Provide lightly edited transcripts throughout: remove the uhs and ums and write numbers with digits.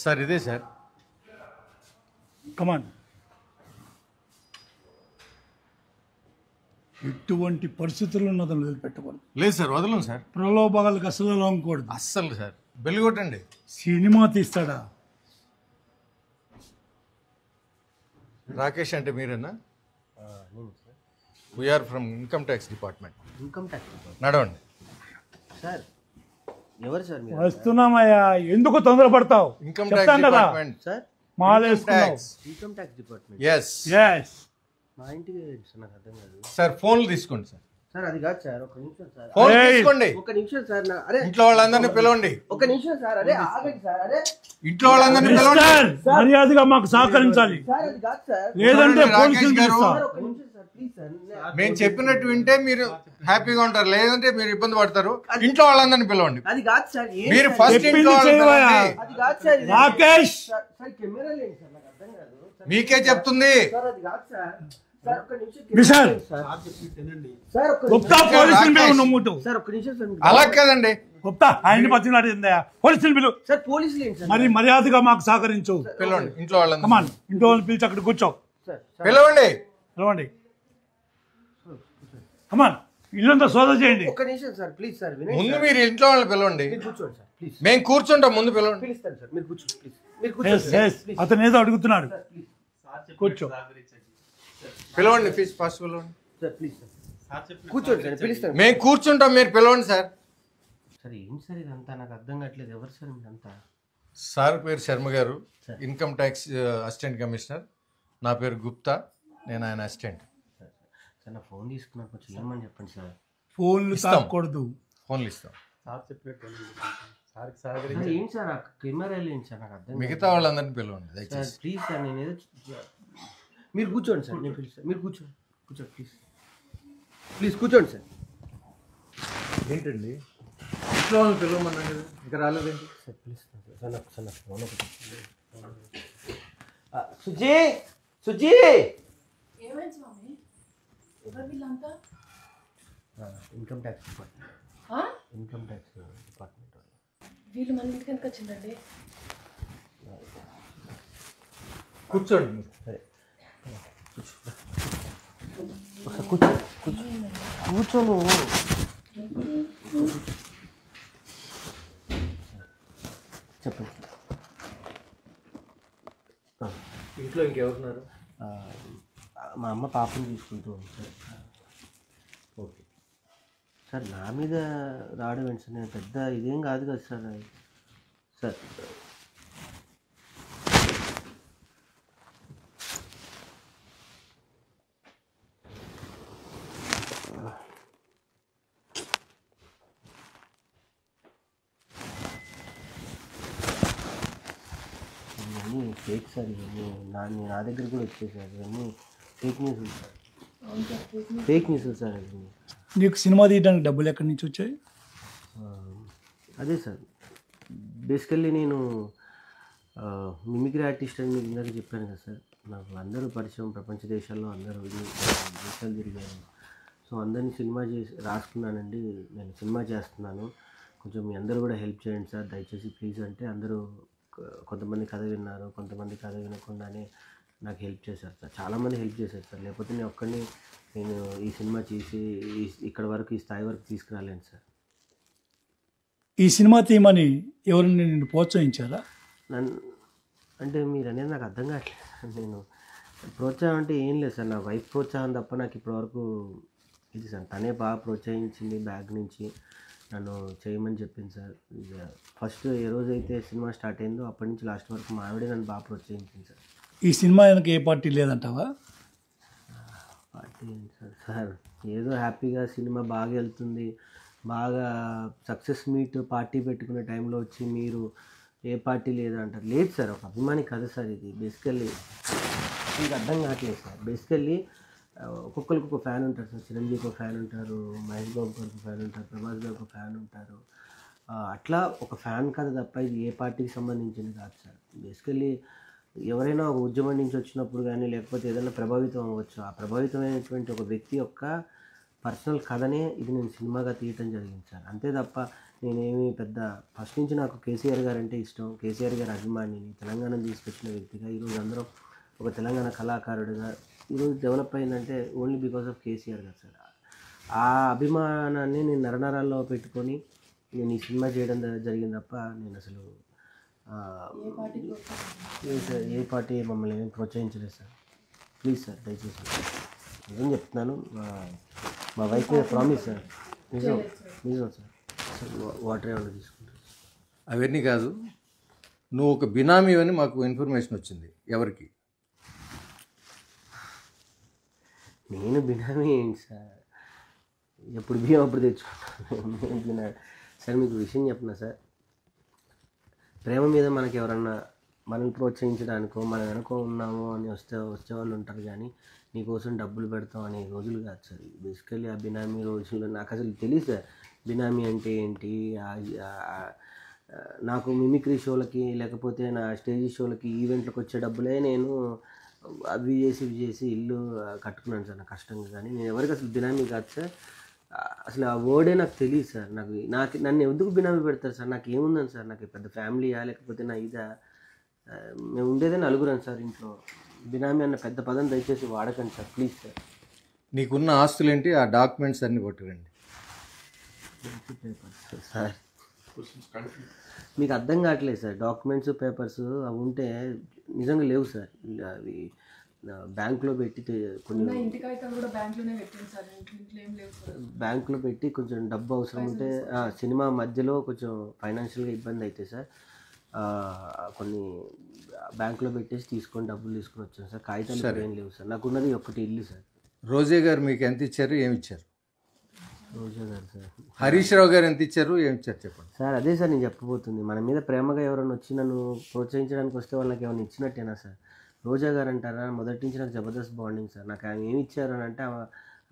Sir ఇదే sir. కమాన్. ఎటువంటి పరిస్థితుల్లో అతను వదిలిపెట్టకూడదు. లేదు సార్, వదలం సార్. ప్రలోభాలకు అసలు లోంకూడదు. అస్సలు సార్. బెల్లి కొట్టండి. సినిమా తీస్తాడా? రాకేష్ అంటే మీరేనా? We are from income tax department. Income tax నడవండి సార్. ఎవరు సార్ మీరు? వస్తున్నామయ్యా, ఎందుకు తొందరపడతావు? ఇన్కమ్ చెప్తాం ట్యాక్స్ కదా. డిపార్ట్మెంట్. సార్ మాలేసుకున్నావు. Income tax department. Yes yes మా ఇంటికి ఏంటి సార్? నాకు అర్థం కాదు సార్. ఫోన్లు తీసుకోండి సార్. సార్. అది కాదు సార్, ఒక నిమిషం సార్. ఫోన్ ఏయ్. తీసుకోండి. ఒక నిమిషం సార్. అరే ఇంట్లో వాళ్ళందరినీ పిలవండి. ఒక నిమిషం సార్. అరే ఆగండి సార్. అరే ఇంట్లో వాళ్ళందరినీ పిలవండి. మిస్టర్, మర్యాదగా మాకు సహకరించాలి, సార్ అది కాదు సార్. లేదంటే చూడండి, పోలీసులు రాకేష్ గారు. పిలుస్తా. సార్ ఒక నిమిషం సార్, ప్లీజ్ సార్. మేము చెప్పినట్టు వింటే మీరు హ్యాపీగా ఉంటారు, లేదంటే మీరు ఇబ్బంది పడతారు. ఇంట్లో వాళ్ళందరినీ పిలవండి. అది కాదు సార్. మీరు ఫస్ట్ చెప్పింది ఇంట్లో వాళ్ళని చేయవయ్యా. పిలవండి. అది కాదు సార్. ఇది- రాకేష్. సార్ సార్ కెమెరా లేండి సార్, నాకు అర్థం కాదు సార్. మీకే చెప్తుంది. సార్ అది కాదు సార్. సార్ ఒక నిమిషం విశాల్. సార్. సార్ ఒక గుప్తా నిమిషం. పోలీసులు రాకేష్. నమ్ముతూ. సార్ ఒక నిమిషం సార్. అలా కదండి. గుప్తా ఆయన్ని పచ్చినాడు. పోలీసులు పిలు. సార్ పోలీసులు ఏంటి సార్? మరి మర్యాదగా మాకు సహకరించు. పిలవండి ఇంట్లో వాళ్ళందరినీ. కమాన్, ఇంట్లో వాళ్ళని పిలిచి అక్కడ కూర్చో. సార్ సార్ పిలవండి. పిలవండి. కమాన్, ఇల్లంతా సోదా చేయండి. ఒక నిమిషం సార్, ప్లీజ్ సార్. వినండి ముందు సార్. మీరు ఇంట్లో వాళ్ళని పిలవండి. మీరు కూర్చోండి సార్, ప్లీజ్. మేము కూర్చుంటాం, ముందు పిలవండి. పిలుస్తాను సార్. మీరు కూర్చోండి ప్లీజ్. మీరు Yes, కూర్చోండి సార్, yes. ప్లీజ్. అతను ఏదో అడుగుతున్నాడు. Sir please. కూర్చో. పిలవండి ఫస్ట్ పిలవండి. Sir please sir. కూర్చోండి సార్, పిలుస్తాను. మేము కూర్చుంటాం, మీరు పిలవండి సార్. సార్ ఏంటి సార్ ఇదంతా? నాకు అర్థం కావట్లేదు. ఎవరు సార్ మీరంతా? సార్ పేరు శర్మ గారు, ఇన్కమ్ ట్యాక్స్ అసిస్టెంట్ కమిషనర్. నా పేరు గుప్తా, నేను ఆయన అసిస్టెంట్. సార్ సార్ నా ఫోన్ తీసుకున్నాను, కొంచెం ఏమని చెప్పండి సార్. ఫోన్లు ఇస్తాం. తాకూడదు. ఫోన్లు ఇస్తాం. సార్ ఏంటి సార్ ఆ కెమెరా ఏంటి సార్? నాకు అర్థం మిగతా వాళ్ళందరినీ పిలవండి సార్. దయచేసి. ప్లీజ్ సార్, నేను ఏదో మీరు కూర్చోండి సార్, నేను పిలుస్తాను. మీరు కూర్చోండి, కూర్చోండి ప్లీజ్. ప్లీజ్ కూర్చోండి సార్. ఏంటండి ఇంట్లో వాళ్ళని పిలవమన్నాను కదా, ఇంకా రాలేదేంటి? సార్ పిలుస్తాను సార్. సార్ నాకు సార్ నాకు ఫోన్ ఒకటి. సుజీ, సుజీ. ఏమైంది స్వామి? ఎవరు వీళ్ళంతా? Income tax department. ఆ? ఇన్కమ్ ట్యాక్స్ డిపార్ట్మెంట్ వాళ్ళు. వీళ్ళు మన ఇంటికి ఎందుకు వచ్చిందండి? కూర్చోండి మీరు. సరే ఒకసారి కూర్చో, కూర్చో, కూర్చోను. చెప్పండి. ఇంట్లో ఇంకెవరున్నారు? ఆ, మా అమ్మ పాపని చూసుకుంటూ ఉంది సార్. ఓకే సార్ నా మీద రావడం ఏంటి సార్? నేను పెద్ద ఇదేం కాదు కదా సార్. సార్ ఇవన్నీ ఫేక్ సార్. ఇవన్నీ నా దగ్గర కూడా వచ్చేసారు. ఇవన్నీ ఫేక్ న్యూస్ సార్. అవును సార్, చూసి ఫేక్ న్యూస్ సార్ ఇవన్నీ. నీకు సినిమా తీయడానికి డబ్బులు ఎక్కడి నుంచి వచ్చాయి? అదే సార్, బేసికల్లీ నేను మిమిక్రీ ఆర్టిస్ట్ అని మీకు ఇందాక చెప్పాను కదా సార్. నాకు అందరూ పరిచయం, ప్రపంచ దేశాల్లో అందరూ దేశాలు తిరిగాను. సో అందరినీ సినిమా చేసి రాసుకున్నానండి. నేను సినిమా చేస్తున్నాను, కొంచెం మీ అందరూ కూడా హెల్ప్ చేయండి సార్ దయచేసి ప్లీజ్ అంటే అందరూ కొంతమంది కథ విన్నారు, కొంతమంది కథ వినకుండానే నాకు హెల్ప్ చేశారు సార్. చాలామంది హెల్ప్ చేశారు సార్. లేకపోతే నేను ఒక్కడిని నేను ఈ సినిమా చేసి ఇక్కడ వరకు, ఈ స్థాయి వరకు తీసుకురాలేను సార్. ఈ సినిమా తీయమని ఎవరిని నిన్ను ప్రోత్సహించారా? నన్ను అంటే మీరు అనేది నాకు అర్థం కావట్లేదు. నేను ప్రోత్సాహం అంటే ఏం లేదు సార్, నా వైఫ్ ప్రోత్సాహం తప్ప నాకు ఇప్పటివరకు ఇది సార్. తనే బాగా ప్రోత్సహించింది, బ్యాగ్ నుంచి నన్ను చేయమని చెప్పింది సార్. ఇక ఫస్ట్ ఏ రోజైతే సినిమా స్టార్ట్ అయిందో అప్పటి నుంచి లాస్ట్ వరకు మా ఆవిడే నన్ను బాగా ప్రోత్సహించింది సార్. ఈ సినిమా వెనక ఏ పార్టీ లేదంటావా? పార్టీ ఏంటి సార్? సార్ ఏదో హ్యాపీగా సినిమా బాగా వెళ్తుంది, బాగా సక్సెస్ మీట్ పార్టీ పెట్టుకునే టైంలో వచ్చి మీరు ఏ పార్టీ లేదా అంటారు. లేదు సార్, ఒక అభిమాని కథ సార్ ఇది. బేసికల్లీ మీకు అర్థం కావట్లేదు సార్. బేసికల్లీ ఒక్కొక్కరికి ఒక ఫ్యాన్ ఉంటారు సార్. చిరంజీవికి ఒక ఫ్యాన్ ఉంటారు, మహేష్ బాబు గారికి ఒక ఫ్యాన్ ఉంటారు, ప్రభాస్ గారికి ఒక ఫ్యాన్ ఉంటారు. అట్లా ఒక ఫ్యాన్ కథ తప్ప ఇది ఏ పార్టీకి సంబంధించింది కాదు సార్. బేసికల్లీ ఎవరైనా ఒక ఉద్యమం నుంచి వచ్చినప్పుడు కానీ, లేకపోతే ఏదైనా ప్రభావితం అవ్వచ్చు. ఆ ప్రభావితమైనటువంటి ఒక వ్యక్తి యొక్క పర్సనల్ కథనే ఇది నేను సినిమాగా తీయటం జరిగింది సార్. అంతే తప్ప నేనేమి పెద్ద ఫస్ట్ నుంచి నాకు కేసీఆర్ గారు అంటే ఇష్టం, కేసీఆర్ గారి అభిమానిని, తెలంగాణను తీసుకొచ్చిన వ్యక్తిగా ఈరోజు అందరం ఒక తెలంగాణ కళాకారుడిగా ఈరోజు డెవలప్ అయిందంటే ఓన్లీ బికాస్ ఆఫ్ కేసీఆర్ గారు సార్. ఆ అభిమానాన్ని నేను నరనరాల్లో పెట్టుకొని నేను ఈ సినిమా చేయడం జరిగింది తప్ప నేను అసలు ఏ పార్టీ మమ్మల్ని ఏం ప్రోత్సహించలేదు సార్. ప్లీజ్ సార్ దయచేసి నిజం చెప్తున్నాను. మా వైఫ్ మీద ప్రామిస్ సార్, నిజం నిజం సార్. వాటర్ ఏమైనా తీసుకుంటారు? అవన్నీ కాదు, నువ్వు ఒక బినామీ అని మాకు ఇన్ఫర్మేషన్ వచ్చింది. ఎవరికి? నేను బినామీ ఏంటి సార్, ఎప్పుడు బియ్యం అప్పుడు తెచ్చుకుంటాను సార్. మీకు విషయం చెప్పనా సార్, ప్రేమ మీద మనకి ఎవరన్నా మనల్ని ప్రోత్సహించడానికో మనం వెనుక ఉన్నాము అని వచ్చేవాళ్ళు ఉంటారు, కానీ నీకోసం డబ్బులు పెడతాం అనే రోజులు కాదు సార్. బేసికల్లీ ఆ బినామీ రోజుల్లో నాకు అసలు తెలియదు సార్ బినామీ అంటే ఏంటి. నాకు మిమిక్రీ షోలకి లేకపోతే నా స్టేజ్ షోలకి ఈవెంట్లకు వచ్చే డబ్బులే నేను అవి చేసి ఇల్లు కట్టుకున్నాను సార్ నా కష్టంగా. కానీ నేను ఎవరికి అసలు బినామీ కాదు సార్. అసలు ఆ వర్డే నాకు తెలియదు సార్. నన్ను ఎందుకు బినామీ పెడతారు సార్? నాకు ఏముందని సార్, నాకు పెద్ద ఫ్యామిలీయా లేకపోతే నా ఇదా? మేము ఉండేదే నలుగురం సార్ ఇంట్లో. బినామీ అన్న పెద్ద పదం దయచేసి వాడకండి సార్, ప్లీజ్ సార్. నీకున్న ఆస్తులు ఏంటి? ఆ డాక్యుమెంట్స్ అన్నీ పట్టుకురండి. పేపర్స్ సార్ మీకు అర్థం కావట్లేదు సార్. డాక్యుమెంట్స్ పేపర్స్ అవి ఉంటే నిజంగా లేవు సార్. అవి బ్యాంకులో పెట్టి కొన్ని బ్యాంకులో పెట్టి కొంచెం డబ్బు అవసరం ఉంటే సినిమా మధ్యలో కొంచెం ఫైనాన్షియల్గా ఇబ్బంది అయితే సార్ కొన్ని బ్యాంకులో పెట్టేసి డబ్బులు తీసుకొని వచ్చాను సార్. కాగితాలు ఏం లేవు సార్. నాకున్నది ఒకటి ఇల్లు సార్. రోజే గారు మీకు ఎంత ఇచ్చారు, ఏమి ఇచ్చారు? రోజా గారు సార్. హరీష్ రావు గారు ఎంత ఇచ్చారు, ఏమి ఇచ్చారు చెప్పండి సార్. అదే సార్ నేను చెప్పబోతుంది. మన మీద ప్రేమగా ఎవరైనా వచ్చి నన్ను ప్రోత్సహించడానికి వస్తే వాళ్ళకి ఏమైనా ఇచ్చినట్టేనా సార్? రోజా గారు అంటారా, మొదటి నుంచి నాకు జబర్దస్త్ బాండింగ్ సార్. నాకు ఆమె ఏమి ఇచ్చారు అని అంటే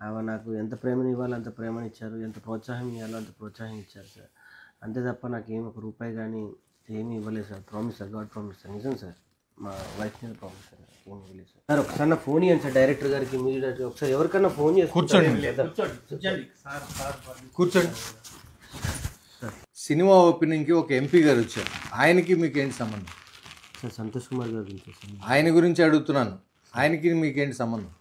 ఆమె నాకు ఎంత ప్రేమను ఇవ్వాలో అంత ప్రేమను ఇచ్చారు, ఎంత ప్రోత్సాహం ఇవ్వాలో అంత ప్రోత్సాహం ఇచ్చారు సార్. అంతే తప్ప నాకేం ఒక రూపాయి కానీ ఏమీ ఇవ్వలేదు sir. Promise sir, God promise sir. నిజం సార్, మా వైఫ్ మీద ప్రామిస్ సార్. ఏమి ఇవ్వలేదు సార్. సార్ ఒకసారి నా ఫోన్ ఇవ్వండి సార్ డైరెక్టర్ గారికి, ఇమీడియట్గా ఒకసారి ఎవరికన్నా ఫోన్ చేసి కూర్చోండి. సినిమా ఓపెనింగ్కి ఒక ఎంపీ గారు వచ్చారు, ఆయనకి మీకు ఏంటి సంబంధం? సార్ సంతోష్ కుమార్ గారు గురించి సార్. ఆయన గురించి అడుగుతున్నాను, ఆయనకి మీకేంటి సంబంధం?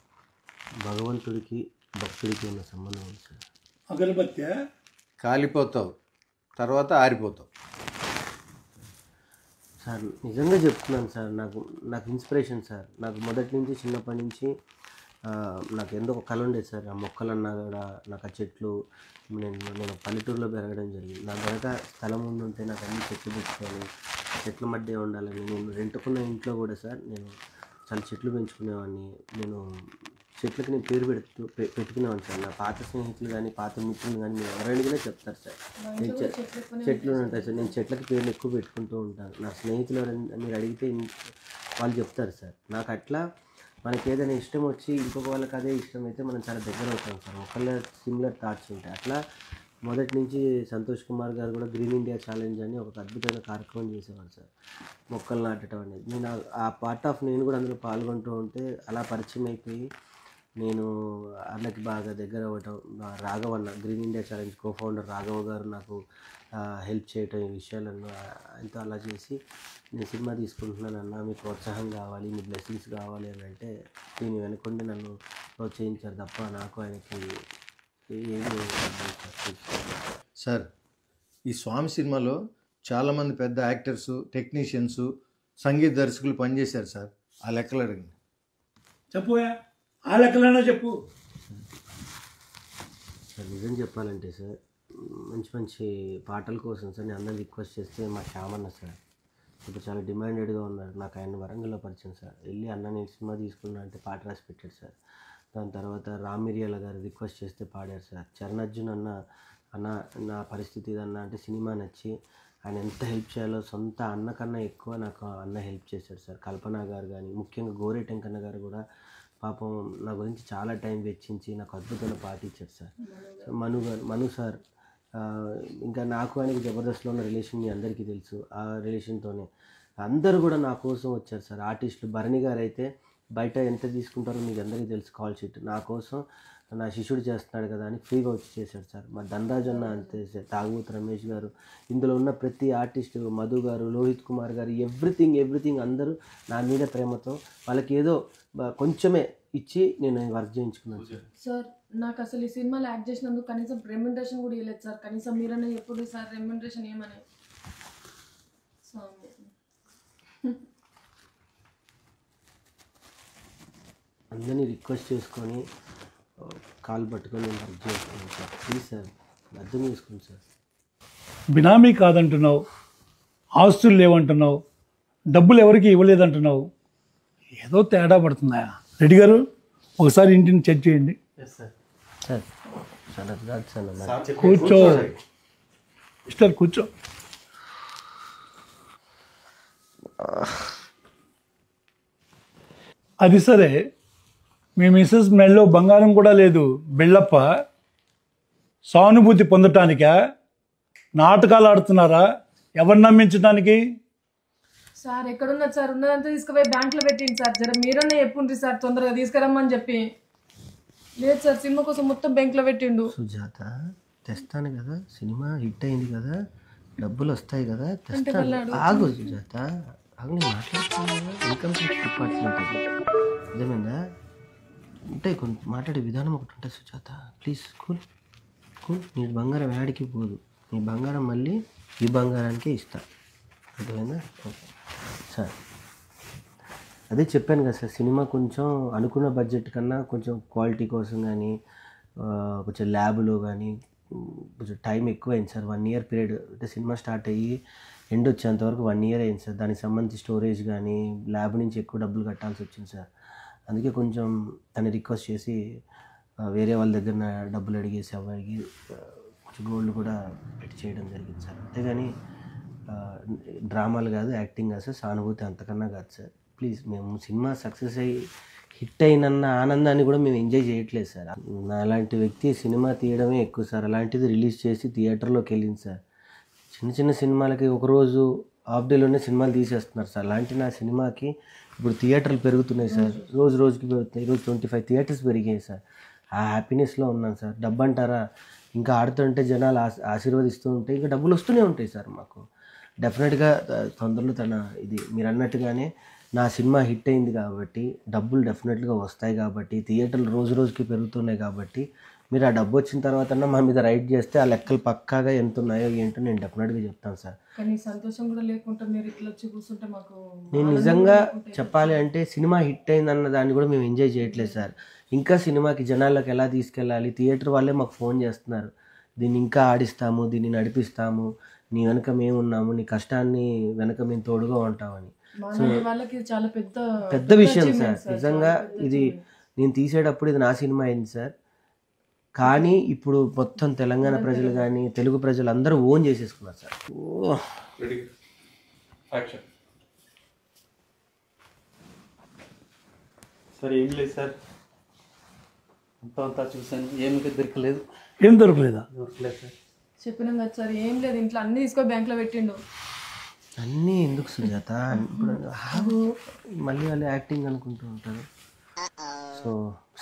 భగవంతుడికి భక్తుడికి ఉన్న సంబంధం ఉంది సార్. అగరబత్తి కాలిపోతావు, తర్వాత ఆరిపోతావు సార్. నిజంగా చెప్తున్నాను సార్. నాకు ఇన్స్పిరేషన్ సార్. నాకు మొదటి నుంచి చిన్నప్పటి నుంచి నాకు ఎందుకు ఒక కళ ఉండేది సార్. ఆ మొక్కలన్నా కూడా నాకు ఆ చెట్లు, నేను పల్లెటూరులో పెరగడం జరిగింది. నా వెనక స్థలం ఉంటే నాకు అన్ని చెట్లు పెట్టుకొని చెట్ల మధ్య ఉండాలని నేను రెంటుకున్న ఇంట్లో కూడా సార్ నేను చాలా చెట్లు పెంచుకునేవాడిని. నేను చెట్లకి నేను పేరు పెట్టుకునేవాడిని సార్. నా పాత స్నేహితులు కానీ పాత మిత్రులు కానీ మీరు ఎవరైనా చెప్తారు సార్, నేను చెట్లు ఉంటాయి సార్. నేను చెట్లకి పేర్లు ఎక్కువ పెట్టుకుంటూ ఉంటాను. నా స్నేహితులు ఎవరైనా మీరు అడిగితే వాళ్ళు చెప్తారు సార్. నాకు అట్లా మనకి ఏదైనా ఇష్టం వచ్చి ఇంకొక వాళ్ళకి అదే ఇష్టం అయితే మనం చాలా దగ్గర అవుతాం సార్. ఒకళ్ళ సిమిలర్ థాట్స్ ఉంటాయి. అట్లా మొదటి నుంచి సంతోష్ కుమార్ గారు కూడా గ్రీన్ ఇండియా ఛాలెంజ్ అని ఒక అద్భుతమైన కార్యక్రమం చేసేవారు సార్, మొక్కలు నాటడం అనేది. నేను ఆ పార్ట్ ఆఫ్ నేను కూడా అందులో పాల్గొంటూ ఉంటే అలా పరిచయం అయిపోయి నేను అన్నకి బాగా దగ్గర అవ్వటం. రాఘవన్న green India challenge cofounder Raghava గారు నాకు హెల్ప్ చేయటం ఈ విషయాలను ఆయనతో అలా చేసి నేను సినిమా తీసుకుంటున్నానన్నా, మీ ప్రోత్సాహం కావాలి, మీ బ్లెస్సింగ్స్ కావాలి అని అంటే దీని వెనుకొండి నన్ను ప్రోత్సహించారు తప్ప నాకు ఆయనకి ఏమి. సార్ ఈ స్వామి సినిమాలో చాలామంది పెద్ద యాక్టర్స్, టెక్నీషియన్స్, సంగీత దర్శకులు పనిచేశారు సార్. ఆ లెక్కలు అడగండి. చెప్పోయా, ఆ లెక్కలన్నా చెప్పు సార్. నిజం చెప్పాలంటే సార్ మంచి మంచి పాటల కోసం సార్ నేను అందరిని రిక్వెస్ట్ చేస్తే మా శ్యామన్న సార్ ఇప్పుడు చాలా డిమాండెడ్గా ఉన్నారు. నాకు ఆయన వరంగల్లో పరిచయం సార్. వెళ్ళి అన్న నేను సినిమా తీసుకున్నా అంటే పాట రాసి పెట్టాడు సార్. దాని తర్వాత రామ్ మిరియాల గారు రిక్వెస్ట్ చేస్తే పాడారు సార్. చరణ్ అర్జున్ అన్న నా పరిస్థితి ఇదన్నా అంటే సినిమా నచ్చి ఆయన ఎంత హెల్ప్ చేయాలో సొంత అన్న కన్నా ఎక్కువ నాకు అన్న హెల్ప్ చేశాడు సార్. కల్పన గారు కానీ ముఖ్యంగా గోరే టెంకన్న గారు కూడా పాపం నా గురించి చాలా టైం వెచ్చించి నాకు అద్భుతమైన పాట ఇచ్చాడు సార్. మను సార్ ఇంకా నాకు ఆయనకి జబర్దస్త్లో ఉన్న రిలేషన్ మీ అందరికీ తెలుసు. ఆ రిలేషన్తోనే అందరూ కూడా నా కోసం వచ్చారు సార్. ఆర్టిస్టులు భరణి గారు అయితే బయట ఎంత తీసుకుంటారో మీకు అందరికీ తెలుసు, కాల్ షీట్ నా కోసం నా శిష్యుడు చేస్తున్నాడు కదా అని ఫ్రీగా వచ్చి చేశాడు సార్. మా ధనరాజ్ అన్న అంతే సార్, తాగుబోతు రమేష్ గారు, ఇందులో ఉన్న ప్రతి ఆర్టిస్టు, మధు గారు, లోహిత్ కుమార్ గారు, ఎవ్రీథింగ్ అందరూ నా మీద ప్రేమతో వాళ్ళకి ఏదో కొంచెమే ఇచ్చి నేను వర్క్ చేయించుకున్నాను సార్. సార్ నాకు అసలు ఈ సినిమాలో యాక్ట్ చేసినందుకు కనీసం రెమ్యునరేషన్ కూడా ఇవ్వలేదు సార్. కనీసం మీరన్నా ఎప్పుడు సార్ రెమ్యునరేషన్ ఏమని స్వామి. అందరినీ రిక్వెస్ట్ చేసుకొని కాల్ పట్టుకొని నేను వర్క్ చేసుకున్నాను సార్. ప్లీజ్ సార్ అర్థం చేసుకోండి సార్. బినామీ కాదంటున్నావు, ఆస్తులు లేవంటున్నావు, డబ్బులు ఎవరికి ఇవ్వలేదంటున్నావు, ఏదో తేడా పడుతుందా? రెడ్డి గారు ఒకసారి ఇంటిని చెక్ చేయండి. సార్ సార్ సార్ అది కాదు సార్ నా కూర్చో మిస్టర్, కూర్చో. అది సరే, మీ మిస్సెస్ మెడలో బంగారం కూడా లేదు, బిళ్ళప్ప సానుభూతి పొందటానికా? నాటకాలు ఆడుతున్నారా? ఎవరిని నమ్మించడానికి? సార్ ఎక్కడున్నది సార్? ఉన్నదంతా తీసుకుపోయి బ్యాంక్లో పెట్టింది సార్. జర మీరన్నా చెప్పుండ్రి సార్, తొందరగా తీసుకురమ్మని చెప్పి. లేదు సార్, సినిమా కోసం మొత్తం బ్యాంక్లో పెట్టిండు. సుజాత తెస్తాను కదా, సినిమా హిట్ అయింది కదా, డబ్బులు వస్తాయి కదా, తెస్తాను. ఆగు సుజాత, ఆగు, నేను మాట్లాడుతున్నాను కదా. ఇన్కమ్ ట్యాక్స్ డిపార్ట్మెంట్ అది, అర్థమైందా? ఉంటాయి కొన్ని మాట్లాడే విధానం ఒకటి ఉంటుంది సుజాత. Please cool cool. నీ బంగారం యాడికి పోదు, నీ బంగారం మళ్ళీ ఈ బంగారానికే ఇస్తా, అర్థమైందా? ఓకే సార్, అదే చెప్పాను కదా సార్, సినిమా కొంచెం అనుకున్న బడ్జెట్ కన్నా కొంచెం క్వాలిటీ కోసం కానీ, కొంచెం ల్యాబ్లో కానీ కొంచెం టైం ఎక్కువైంది సార్. 1 year పీరియడ్, అంటే సినిమా స్టార్ట్ అయ్యి ఎండ్ వచ్చేంతవరకు 1 year అయింది సార్. దానికి సంబంధించి స్టోరేజ్ కానీ ల్యాబ్ నుంచి ఎక్కువ డబ్బులు కట్టాల్సి వచ్చింది సార్. అందుకే కొంచెం తను రిక్వెస్ట్ చేసి వేరే వాళ్ళ దగ్గర డబ్బులు అడిగేసి అవ్వడికి కొంచెం గోల్డ్ కూడా పెట్టి చేయడం జరిగింది సార్. అంతేగాని డ్రామాలు కాదు, యాక్టింగ్ కాదు సార్, సానుభూతి అంతకన్నా కాదు సార్. ప్లీజ్, మేము సినిమా సక్సెస్ అయ్యి హిట్ అయినన్న ఆనందాన్ని కూడా మేము ఎంజాయ్ చేయట్లేదు సార్. నా అలాంటి వ్యక్తి సినిమా తీయడమే ఎక్కువ సార్. అలాంటిది రిలీజ్ చేసి థియేటర్లోకి వెళ్ళింది సార్. చిన్న సినిమాలకి ఒకరోజు హాఫ్ డేలోనే సినిమాలు తీసేస్తున్నారు సార్. అలాంటి నా సినిమాకి ఇప్పుడు థియేటర్లు పెరుగుతున్నాయి సార్, రోజుకి పెరుగుతున్నాయి. ఈరోజు 25 థియేటర్స్ పెరిగాయి సార్. ఆ హ్యాపీనెస్లో ఉన్నాను సార్. డబ్బు అంటారా, ఇంకా ఆడుతుంటే జనాలు ఆశీర్వదిస్తూ ఉంటే ఇంకా డబ్బులు వస్తూనే ఉంటాయి సార్ మాకు. డెఫినెట్గా తొందరలో ఇది మీరు అన్నట్టుగానే నా సినిమా హిట్ అయింది కాబట్టి డబ్బులు డెఫినెట్గా వస్తాయి కాబట్టి, థియేటర్లు రోజుకి పెరుగుతున్నాయి కాబట్టి, మీరు ఆ డబ్బు వచ్చిన తర్వాత మా మీద రైడ్ చేస్తే ఆ లెక్కలు పక్కాగా ఎంత ఉన్నాయో ఏంటో నేను డెఫినెట్గా చెప్తాను సార్. కానీ సంతోషం కూడా లేకుండా మీరు ఇట్లా వచ్చి కూర్చుంటే మాకు, నేను నిజంగా చెప్పాలి అంటే సినిమా హిట్ అయిందన్న దాన్ని కూడా మేము ఎంజాయ్ చేయట్లేదు సార్. ఇంకా సినిమాకి జనాల్లోకి ఎలా తీసుకెళ్ళాలి, థియేటర్ వాళ్ళే మాకు ఫోన్ చేస్తున్నారు, దీన్ని ఇంకా ఆడిస్తాము, దీన్ని నడిపిస్తాము, నీ వెనక మేము ఉన్నాము, నీ కష్టాన్ని వెనక మేము తోడుగా ఉంటామని. వాళ్ళకి చాలా పెద్ద విషయం సార్. నిజంగా ఇది నేను తీసేటప్పుడు ఇది నా సినిమా అయింది సార్. కానీ ఇప్పుడు మొత్తం తెలంగాణ ప్రజలు కానీ తెలుగు ప్రజలు అందరూ ఓన్ చేసేసుకున్నారు సార్. సార్ ఏం లేదు సార్, అంతా చూసాను, ఏమి దొరకలేదు. ఏం దొరకలేదా? దొరకలేదు సార్. చెప్పినాం కదా సార్, ఏం లేదు, ఇంట్లో అన్ని తీసుకొని బ్యాంక్లో పెట్టిండు. అన్నీ ఎందుకు సుజాత, ఇప్పుడు ఆగు, మళ్ళీ వాళ్ళు యాక్టింగ్ అనుకుంటూ ఉంటారు. సో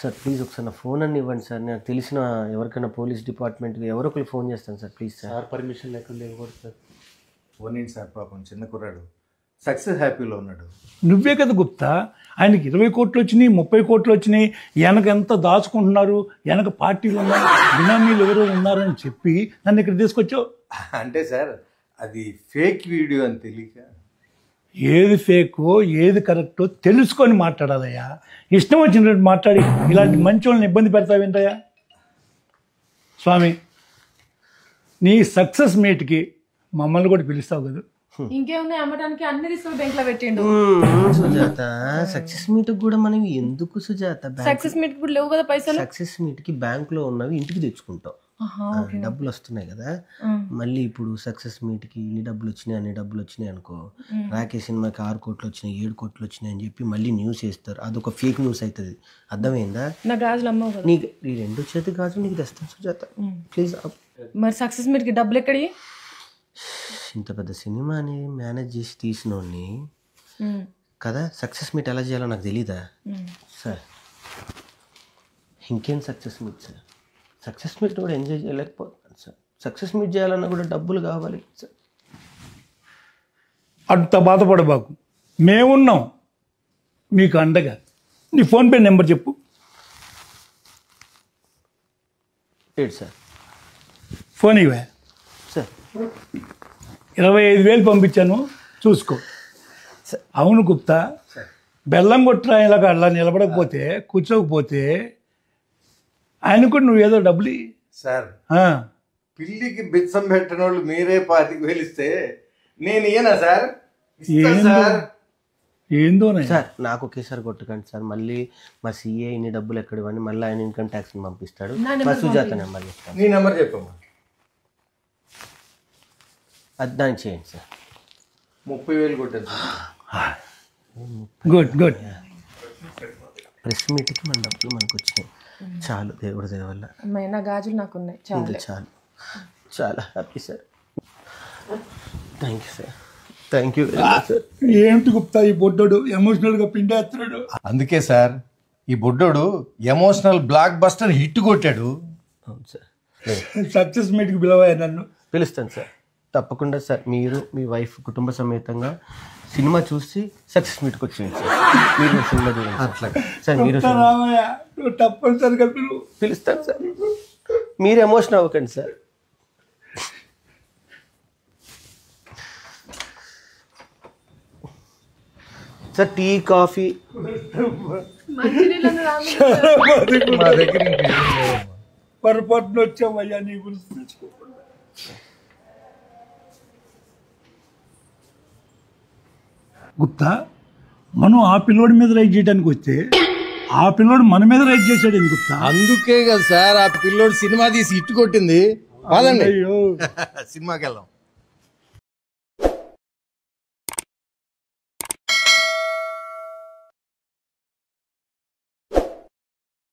సార్ ప్లీజ్ ఒకసారి నా ఫోన్ అన్ని ఇవ్వండి సార్. నాకు తెలిసిన ఎవరికైనా పోలీస్ డిపార్ట్మెంట్కి ఎవరో ఒకరు ఫోన్ చేస్తాను sir. Please sir. Sir permission లేకుండా ఇవ్వకూడదు సార్. పోనీండి సార్, పాపం చిన్న కుర్రాడు సక్సెస్ హ్యాపీలో ఉన్నాడు. నువ్వే కదా గుప్తా, ఆయనకి 20 కోట్లు వచ్చినాయి, 30 కోట్లు వచ్చినాయి, వెనక ఎంత దాచుకుంటున్నారు, వెనక పార్టీలు ఉన్నాయి, బినామీలు ఎవరో ఉన్నారని చెప్పి నన్ను ఇక్కడ తీసుకొచ్చావు. అంటే సార్ అది ఫేక్ వీడియో అని తెలియక. ఏది ఫేకో ఏది కరెక్టో తెలుసుకొని మాట్లాడాలయ్యా. ఇష్టం వచ్చినట్టు మాట్లాడి ఇలాంటి మంచి వాళ్ళని ఇబ్బంది పెడతావేంటయ్యా? స్వామి, నీ సక్సెస్ మీట్కి మమ్మల్ని కూడా పిలుస్తావు కదా. ఇంకేమున్నాయి అమ్మడానికి, అన్ని తీసుకొని బ్యాంక్లో పెట్టిండు. సుజాత సక్సెస్ మీట్ కూడా మనం ఎందుకు సుజాత, సక్సెస్ మీట్ కూడా లేవు కదా పైసలు. సక్సెస్ మీట్కి బ్యాంక్లో ఉన్నవి ఇంటికి తెచ్చుకుంటాం, డబ్బులు వస్తున్నాయి కదా. మళ్ళీ ఇప్పుడు సక్సెస్ మీట్కి ఇన్ని డబ్బులు వచ్చినాయి అన్ని డబ్బులు వచ్చినాయి అనుకో, రాకేష్ సినిమాకి 6 కోట్లు వచ్చినాయి 7 కోట్లు వచ్చినాయి అని చెప్పి మళ్ళీ న్యూస్ వేస్తారు. అదొక ఫేక్ న్యూస్ అవుతుంది, అర్థమైందా? నా గాజులు అమ్మవు కదా. నీకు ఈ 2 చేతి గాజులు నీకు తెస్తాను సుజాత, ప్లీజ్. మరి సక్సెస్ మీట్కి డబ్బులు ఎక్కడి? ఇంత పెద్ద సినిమాని మేనేజ్ చేసి తీసినోడిని కదా, సక్సెస్ మీట్ ఎలా చేయాలో నాకు తెలీదా సార్? ఇంకేం success meet sir? Success meet కూడా ఎంజాయ్ చేయలేకపోతున్నాను సార్. సక్సెస్ మీట్ చేయాలన్నా కూడా డబ్బులు కావాలి సార్. అంత బాధపడబాకు, మేమున్నాం మీకు అండగా. నీ ఫోన్పే నెంబర్ చెప్పు. ఏంటి సార్? ఫోన్ ఇవే. సార్ 25,000 పంపించాను, చూసుకో. అవును గుప్తా, బెల్లం కొట్టిన ఇలాగ అలా నిలబడకపోతే కూర్చోకపోతే ఆయన కూడా నువ్వు ఏదో డబ్బులు సార్ పిల్లికి బిచ్చం పెట్టిన వాళ్ళు మీరే 25,000 ఇస్తే నేను ఇయ్యనా సార్? ఇస్తాను సార్. ఏందోనే సార్ నాకు ఒకేసారి కొట్టకండి సార్. మళ్ళీ మా సీఏ ఇన్ని డబ్బులు ఎక్కడ ఇవ్వండి, మళ్ళీ ఆయన ఇన్కమ్ ట్యాక్స్ని పంపిస్తాడు. మా సుజాత నెంబర్ చెప్తాను. నీ నెంబర్ చెప్పమ్మా. అది దాన్ని చేయండి సార్. 30,000 కొట్టాను సార్. Good good. ప్రెస్ మీట్కి మన డబ్బులు మనకు వచ్చినాయి చాలు, దేవుడి దయ వల్ల. అమ్మాయి నా గాజులు నాకున్నాయి చాలు. చాలు, చాలా happy sir. Thank you sir. Thank you very much sir. ఏంటి గుప్తా ఈ బొడ్డోడు ఎమోషనల్గా పిండేస్తున్నాడు. అందుకే సార్ ఈ బుడ్డోడు ఎమోషనల్ బ్లాక్ బస్టర్ హిట్ కొట్టాడు. అవును సార్. సక్సెస్ మీట్కి పిలవా నన్ను. పిలుస్తాను సార్, తప్పకుండా సార్. మీరు మీ వైఫ్ కుటుంబ సమేతంగా సినిమా చూసి సక్సెస్ మీట్కి వచ్చేయండి సార్. మీరు సినిమా చూడండి అట్లా సార్. మీరు రామయ్య నువ్వు తప్పనిసరిగా పిలువు. పిలుస్తాను సార్. మీరు ఎమోషన్ అవ్వకండి సార్. సార్ టీ కాఫీ మంచినీళ్ళని రాము. మా దగ్గర ఇంకేం లేవమ్మా. పొరపాటున వచ్చామయ్యా నీ గురించి తెచ్చుకోకుండా. గుప్తా, మనం ఆ పిల్లోడి మీద రైట్ చేయడానికి వస్తే ఆ పిల్లోడు మన మీద రైట్ చేశాడు ఎందుకు గుప్తా? అందుకే కదా సార్ ఆ పిల్లోడు సినిమా తీసి హిట్ కొట్టింది. పదండి అయ్యో సినిమాకి వెళ్దాం.